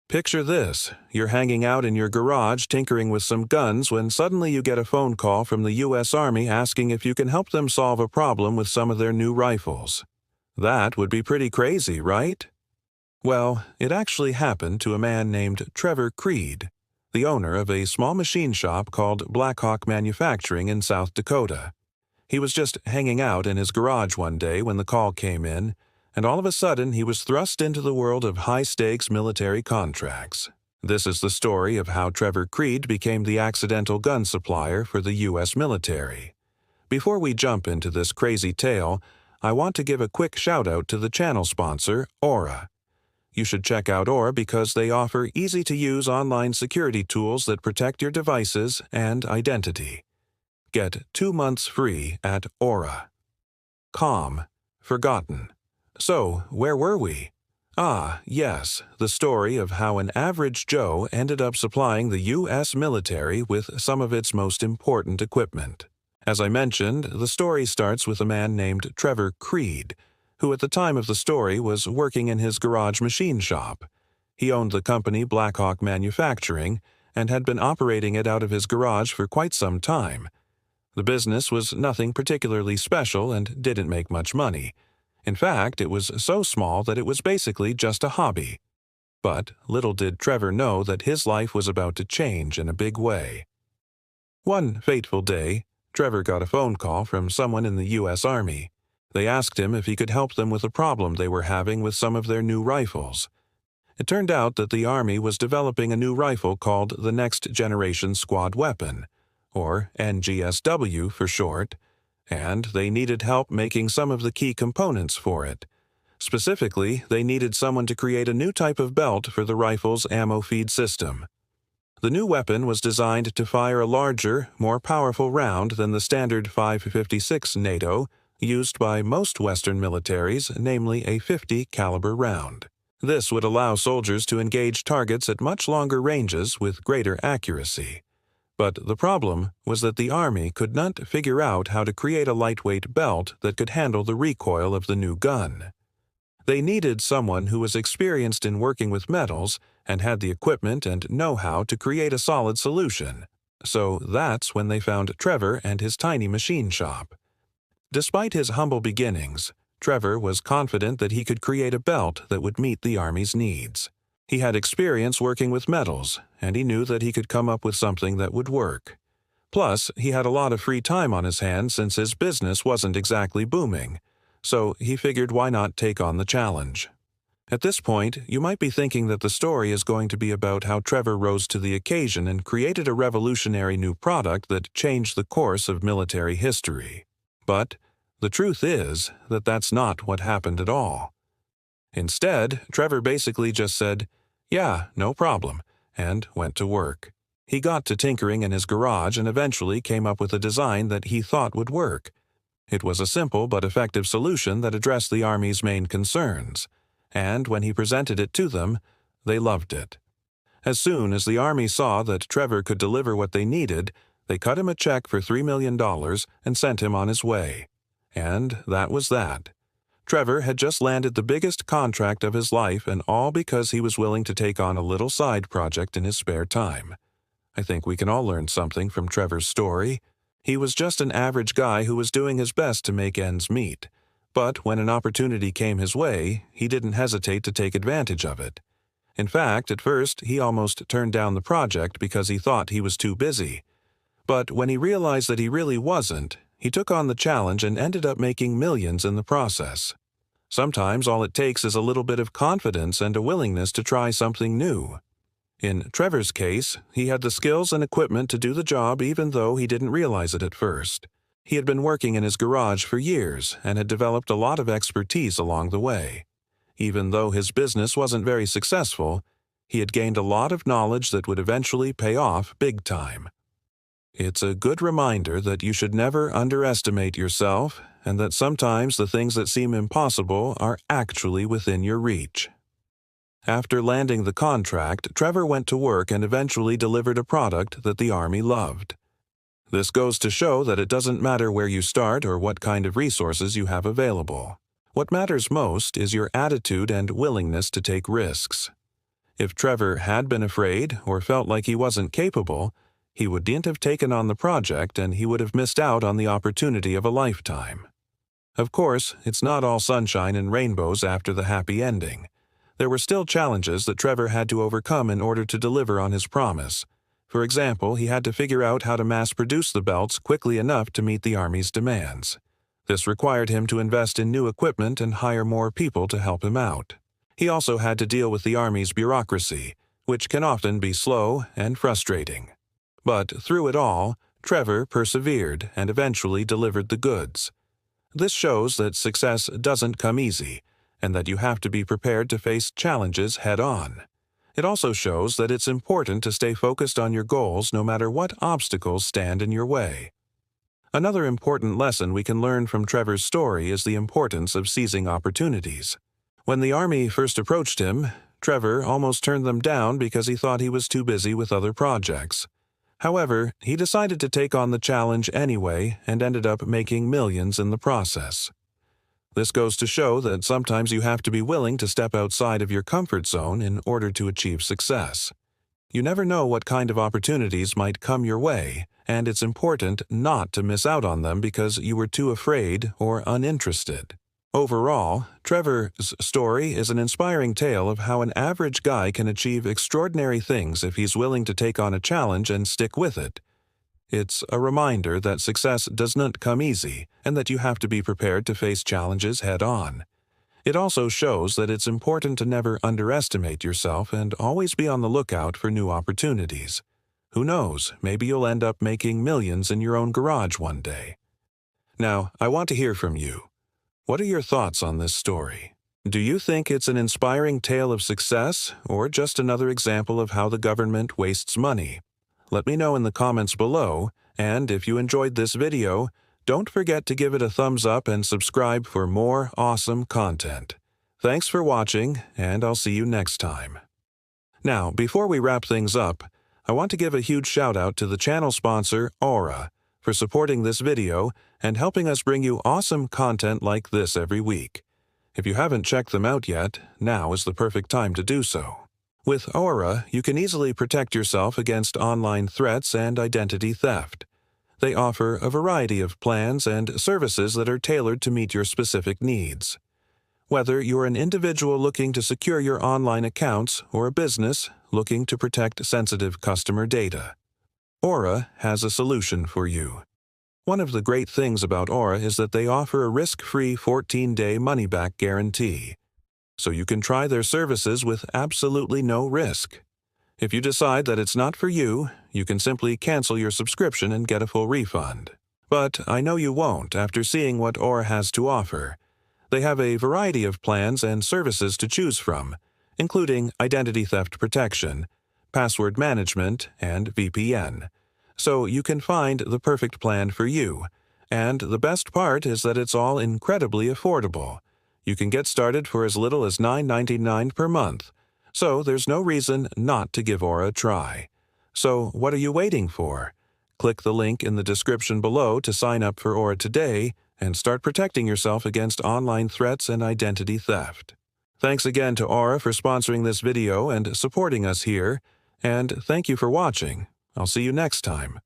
Picture this. You're hanging out in your garage tinkering with some guns when suddenly you get a phone call from the U.S. Army asking if you can help them solve a problem with some of their new rifles. That would be pretty crazy, right? Well, it actually happened to a man named Trevor Creed, the owner of a small machine shop called Blackhawk Manufacturing in South Dakota. He was just hanging out in his garage one day when the call came in, and all of a sudden he was thrust into the world of high-stakes military contracts. This is the story of how Trevor Creed became the accidental gun supplier for the U.S. military. Before we jump into this crazy tale, I want to give a quick shout-out to the channel sponsor, Aura. You should check out Aura because they offer easy-to-use online security tools that protect your devices and identity. Get 2 months free at Aura. Calm. Forgotten. So, where were we? Yes, the story of how an average Joe ended up supplying the U.S. military with some of its most important equipment. As I mentioned, the story starts with a man named Trevor Creed, who at the time of the story was working in his garage machine shop. He owned the company Blackhawk Manufacturing and had been operating it out of his garage for quite some time. The business was nothing particularly special and didn't make much money. In fact, it was so small that it was basically just a hobby. But little did Trevor know that his life was about to change in a big way. One fateful day, Trevor got a phone call from someone in the U.S. Army. They asked him if he could help them with a problem they were having with some of their new rifles. It turned out that the Army was developing a new rifle called the Next Generation Squad Weapon, or NGSW for short, and they needed help making some of the key components for it. Specifically, they needed someone to create a new type of belt for the rifle's ammo feed system. The new weapon was designed to fire a larger, more powerful round than the standard .556 NATO used by most Western militaries, namely a .50 caliber round. This would allow soldiers to engage targets at much longer ranges with greater accuracy. But the problem was that the Army could not figure out how to create a lightweight belt that could handle the recoil of the new gun. They needed someone who was experienced in working with metals and had the equipment and know-how to create a solid solution. So that's when they found Trevor and his tiny machine shop. Despite his humble beginnings, Trevor was confident that he could create a belt that would meet the Army's needs. He had experience working with metals, and he knew that he could come up with something that would work. Plus, he had a lot of free time on his hands since his business wasn't exactly booming, so he figured why not take on the challenge. At this point, you might be thinking that the story is going to be about how Trevor rose to the occasion and created a revolutionary new product that changed the course of military history. But the truth is that that's not what happened at all. Instead, Trevor basically just said, "Yeah, no problem," and went to work. He got to tinkering in his garage and eventually came up with a design that he thought would work. It was a simple but effective solution that addressed the Army's main concerns, and when he presented it to them, they loved it. As soon as the Army saw that Trevor could deliver what they needed, they cut him a check for $3 million and sent him on his way. And that was that. Trevor had just landed the biggest contract of his life, and all because he was willing to take on a little side project in his spare time. I think we can all learn something from Trevor's story. He was just an average guy who was doing his best to make ends meet. But when an opportunity came his way, he didn't hesitate to take advantage of it. In fact, at first, he almost turned down the project because he thought he was too busy. But when he realized that he really wasn't, he took on the challenge and ended up making millions in the process. Sometimes all it takes is a little bit of confidence and a willingness to try something new. In Trevor's case, he had the skills and equipment to do the job even though he didn't realize it at first. He had been working in his garage for years and had developed a lot of expertise along the way. Even though his business wasn't very successful, he had gained a lot of knowledge that would eventually pay off big time. It's a good reminder that you should never underestimate yourself and that sometimes the things that seem impossible are actually within your reach. After landing the contract, Trevor went to work and eventually delivered a product that the Army loved. This goes to show that it doesn't matter where you start or what kind of resources you have available. What matters most is your attitude and willingness to take risks. If Trevor had been afraid or felt like he wasn't capable, he wouldn't have taken on the project and he would have missed out on the opportunity of a lifetime. Of course, it's not all sunshine and rainbows after the happy ending. There were still challenges that Trevor had to overcome in order to deliver on his promise. For example, he had to figure out how to mass-produce the belts quickly enough to meet the Army's demands. This required him to invest in new equipment and hire more people to help him out. He also had to deal with the Army's bureaucracy, which can often be slow and frustrating. But through it all, Trevor persevered and eventually delivered the goods. This shows that success doesn't come easy, and that you have to be prepared to face challenges head-on. It also shows that it's important to stay focused on your goals no matter what obstacles stand in your way. Another important lesson we can learn from Trevor's story is the importance of seizing opportunities. When the Army first approached him, Trevor almost turned them down because he thought he was too busy with other projects. However, he decided to take on the challenge anyway and ended up making millions in the process. This goes to show that sometimes you have to be willing to step outside of your comfort zone in order to achieve success. You never know what kind of opportunities might come your way, and it's important not to miss out on them because you were too afraid or uninterested. Overall, Trevor's story is an inspiring tale of how an average guy can achieve extraordinary things if he's willing to take on a challenge and stick with it. It's a reminder that success does not come easy and that you have to be prepared to face challenges head-on. It also shows that it's important to never underestimate yourself and always be on the lookout for new opportunities. Who knows, maybe you'll end up making millions in your own garage one day. Now, I want to hear from you. What are your thoughts on this story? Do you think it's an inspiring tale of success or just another example of how the government wastes money? Let me know in the comments below, and if you enjoyed this video, don't forget to give it a thumbs up and subscribe for more awesome content. Thanks for watching, and I'll see you next time. Now, before we wrap things up, I want to give a huge shout out to the channel sponsor, Aura, for supporting this video and helping us bring you awesome content like this every week. If you haven't checked them out yet, now is the perfect time to do so. With Aura, you can easily protect yourself against online threats and identity theft. They offer a variety of plans and services that are tailored to meet your specific needs. Whether you're an individual looking to secure your online accounts or a business looking to protect sensitive customer data, Aura has a solution for you. One of the great things about Aura is that they offer a risk-free 14-day money-back guarantee, so you can try their services with absolutely no risk. If you decide that it's not for you, you can simply cancel your subscription and get a full refund. But I know you won't after seeing what Aura has to offer. They have a variety of plans and services to choose from, including identity theft protection, password management, and VPN. So you can find the perfect plan for you. And the best part is that it's all incredibly affordable. You can get started for as little as $9.99 per month. So there's no reason not to give Aura a try. So what are you waiting for? Click the link in the description below to sign up for Aura today and start protecting yourself against online threats and identity theft. Thanks again to Aura for sponsoring this video and supporting us here, and thank you for watching. I'll see you next time.